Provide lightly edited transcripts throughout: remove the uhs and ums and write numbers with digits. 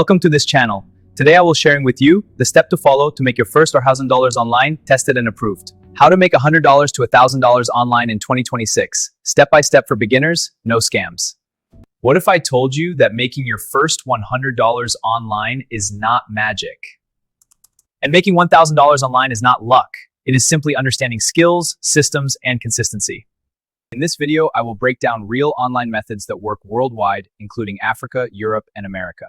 Welcome to this channel. Today I will sharing with you the step to follow to make your first $1,000 online tested and approved. How to make $100 to $1,000 online in 2026. Step by step for beginners, no scams. What if I told you that making your first $100 online is not magic? And making $1,000 online is not luck. It is simply understanding skills, systems, and consistency. In this video, I will break down real online methods that work worldwide, including Africa, Europe, and America.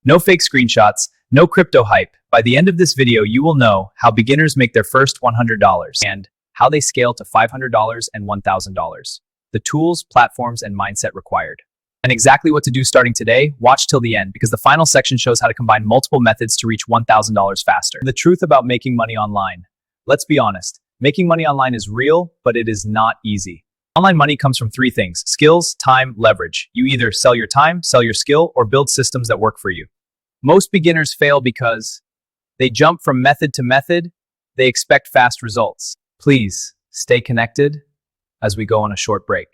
No fake screenshots, no crypto hype. By the end of this video, you will know how beginners make their first $100 and how they scale to $500 and $1,000. The tools, platforms, and mindset required. And exactly what to do starting today. Watch till the end because the final section shows how to combine multiple methods to reach $1,000 faster. The truth about making money online. Let's be honest, making money online is real, but it is not easy. Online money comes from three things: skills, time, leverage. You either sell your time, sell your skill, or build systems that work for you. Most beginners fail because they jump from method to method. They expect fast results. Please stay connected as we go on a short break.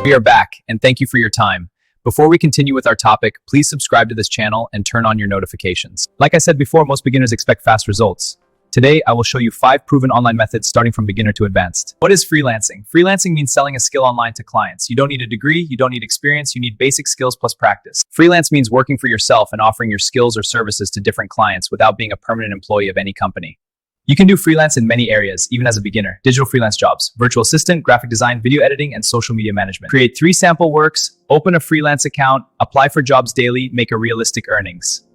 We are back, and thank you for your time. Before we continue with our topic, please subscribe to this channel and turn on your notifications. Like I said before, most beginners expect fast results. Today, I will show you 5 proven online methods starting from beginner to advanced. What is freelancing? Freelancing means selling a skill online to clients. You don't need a degree, you don't need experience, you need basic skills plus practice. Freelance means working for yourself and offering your skills or services to different clients without being a permanent employee of any company. You can do freelance in many areas, even as a beginner. Digital freelance jobs, virtual assistant, graphic design, video editing, and social media management. Create 3 sample works, open a freelance account, apply for jobs daily, make a realistic earnings.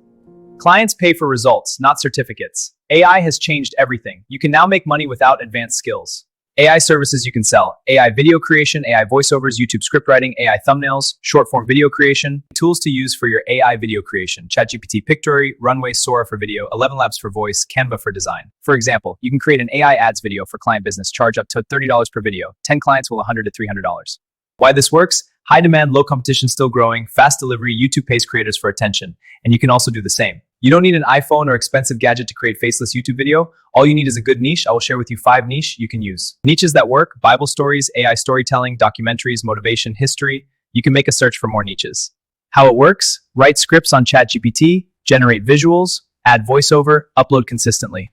Clients pay for results, not certificates. AI has changed everything. You can now make money without advanced skills. AI services you can sell: AI video creation, AI voiceovers, YouTube script writing, AI thumbnails, short form video creation. Tools to use for your AI video creation: ChatGPT Pictory, Runway, Sora for video, 11 Labs for voice, Canva for design. For example, you can create an AI ads video for client business, charge up to $30 per video. 10 clients will $100 to $300. Why this works? High demand, low competition, still growing, fast delivery. YouTube pays creators for attention, and you can also do the same. You don't need an iPhone or expensive gadget to create faceless YouTube video. All you need is a good niche. I will share with you 5 niches you can use. Niches that work: Bible stories, AI storytelling, documentaries, motivation, history. You can make a search for more niches. How it works: write scripts on ChatGPT, generate visuals, add voiceover, upload consistently.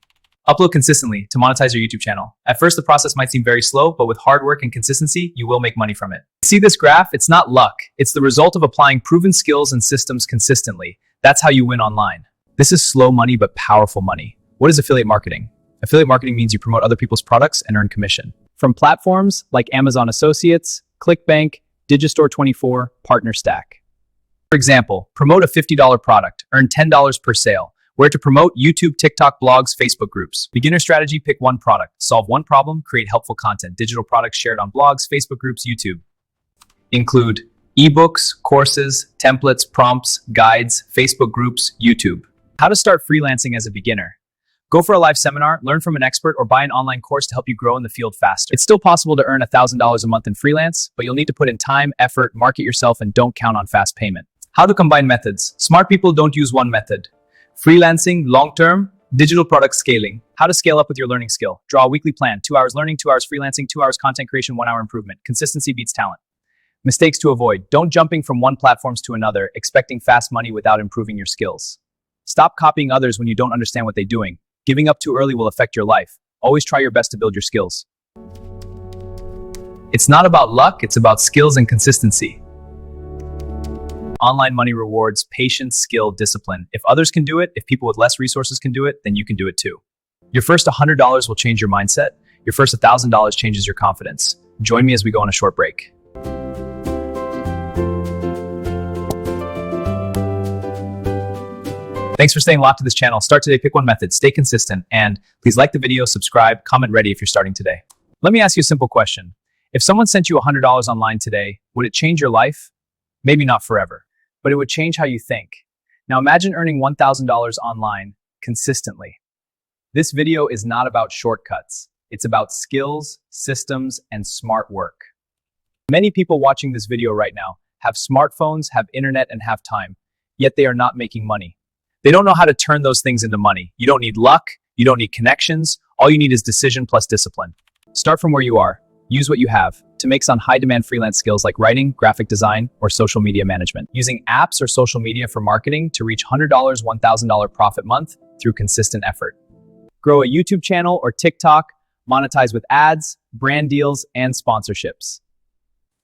Upload consistently to monetize your YouTube channel. At first, the process might seem very slow, but with hard work and consistency, you will make money from it. See this graph? It's not luck. It's the result of applying proven skills and systems consistently. That's how you win online. This is slow money, but powerful money. What is affiliate marketing? Affiliate marketing means you promote other people's products and earn commission. From platforms like Amazon Associates, ClickBank, Digistore24, PartnerStack. For example, promote a $50 product, earn $10 per sale. Where to promote: YouTube, TikTok, blogs, Facebook groups. Beginner strategy: pick one product, solve one problem, create helpful content. Digital products shared on blogs, Facebook groups, YouTube. Include ebooks, courses, templates, prompts, guides, Facebook groups, YouTube. How to start freelancing as a beginner. Go for a live seminar, learn from an expert, or buy an online course to help you grow in the field faster. It's still possible to earn $1,000 a month in freelance, but you'll need to put in time, effort, market yourself, and don't count on fast payment. How to combine methods. Smart people don't use one method. Freelancing, long-term, digital product scaling. How to scale up with your learning skill. Draw a weekly plan: 2 hours learning, 2 hours freelancing, 2 hours content creation, 1 hour improvement. Consistency beats talent. Mistakes to avoid. Don't jumping from one platform to another, expecting fast money without improving your skills. Stop copying others when you don't understand what they're doing. Giving up too early will affect your life. Always try your best to build your skills. It's not about luck, it's about skills and consistency. Online money rewards patience, skill, discipline. If others can do it, if people with less resources can do it, then you can do it too. Your first $100 will change your mindset. Your first $1,000 changes your confidence. Join me as we go on a short break. Thanks for staying locked to this channel. Start today, pick one method, stay consistent, and please like the video, subscribe, comment ready if you're starting today. Let me ask you a simple question. If someone sent you $100 online today, would it change your life? Maybe not forever, but it would change how you think. Now imagine earning $1,000 online consistently. This video is not about shortcuts. It's about skills, systems, and smart work. Many people watching this video right now have smartphones, have internet, and have time, yet they are not making money. They don't know how to turn those things into money. You don't need luck. You don't need connections. All you need is decision plus discipline. Start from where you are. Use what you have to make some high-demand freelance skills like writing, graphic design, or social media management. Using apps or social media for marketing to reach $100, $1,000 profit month through consistent effort. Grow a YouTube channel or TikTok, monetize with ads, brand deals, and sponsorships.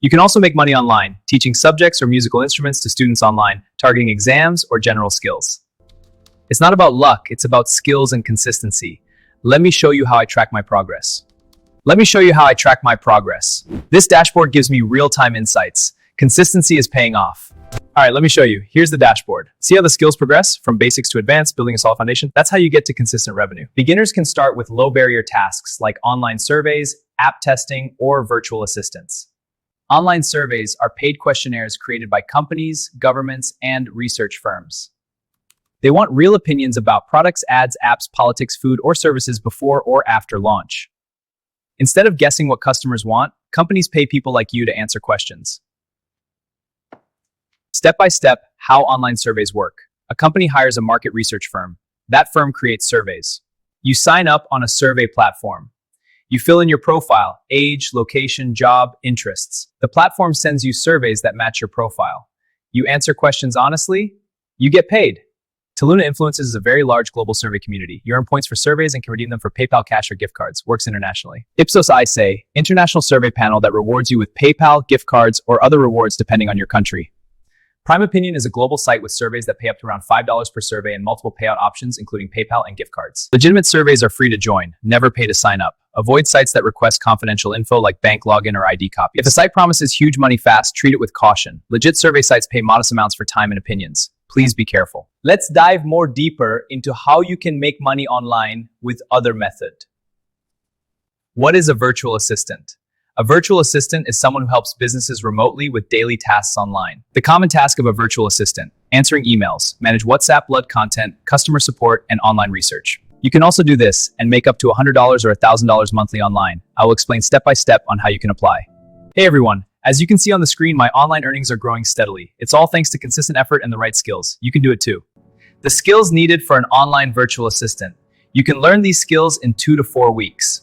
You can also make money online, teaching subjects or musical instruments to students online, targeting exams or general skills. It's not about luck, it's about skills and consistency. Let me show you how I track my progress. This dashboard gives me real-time insights. Consistency is paying off. All right, let me show you. Here's the dashboard. See how the skills progress from basics to advanced, building a solid foundation? That's how you get to consistent revenue. Beginners can start with low-barrier tasks like online surveys, app testing, or virtual assistants. Online surveys are paid questionnaires created by companies, governments, and research firms. They want real opinions about products, ads, apps, politics, food, or services before or after launch. Instead of guessing what customers want, companies pay people like you to answer questions. Step by step, how online surveys work. A company hires a market research firm. That firm creates surveys. You sign up on a survey platform. You fill in your profile, age, location, job, interests. The platform sends you surveys that match your profile. You answer questions honestly, you get paid. Toluna Influences is a very large global survey community. You earn points for surveys and can redeem them for PayPal cash or gift cards. Works internationally. Ipsos ISE, international survey panel that rewards you with PayPal, gift cards, or other rewards depending on your country. Prime Opinion is a global site with surveys that pay up to around $5 per survey and multiple payout options, including PayPal and gift cards. Legitimate surveys are free to join, never pay to sign up. Avoid sites that request confidential info like bank login or ID copy. If the site promises huge money fast, treat it with caution. Legit survey sites pay modest amounts for time and opinions. Please be careful. Let's dive more deeper into how you can make money online with other method. What is a virtual assistant? A virtual assistant is someone who helps businesses remotely with daily tasks online. The common task of a virtual assistant: answering emails, manage WhatsApp blood content, customer support, and online research. You can also do this and make up to $100 or $1,000 monthly online. I will explain step by step on how you can apply. Hey everyone, as you can see on the screen, my online earnings are growing steadily. It's all thanks to consistent effort and the right skills. You can do it too. The skills needed for an online virtual assistant. You can learn these skills in 2 to 4 weeks.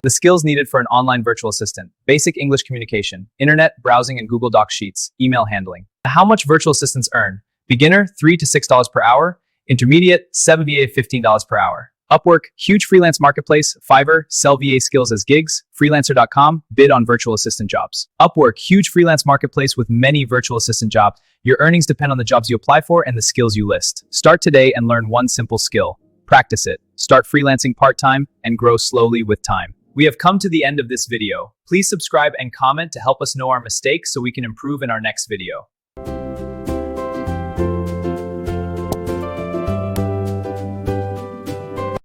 The skills needed for an online virtual assistant: basic English communication, internet browsing and Google Docs sheets, email handling. How much virtual assistants earn? Beginner, $3 to $6 per hour. Intermediate, $7 VA, $15 per hour. Upwork, huge freelance marketplace. Fiverr, sell VA skills as gigs. Freelancer.com, bid on virtual assistant jobs. Upwork, huge freelance marketplace with many virtual assistant jobs. Your earnings depend on the jobs you apply for and the skills you list. Start today and learn one simple skill. Practice it. Start freelancing part-time and grow slowly with time. We have come to the end of this video. Please subscribe and comment to help us know our mistakes so we can improve in our next video.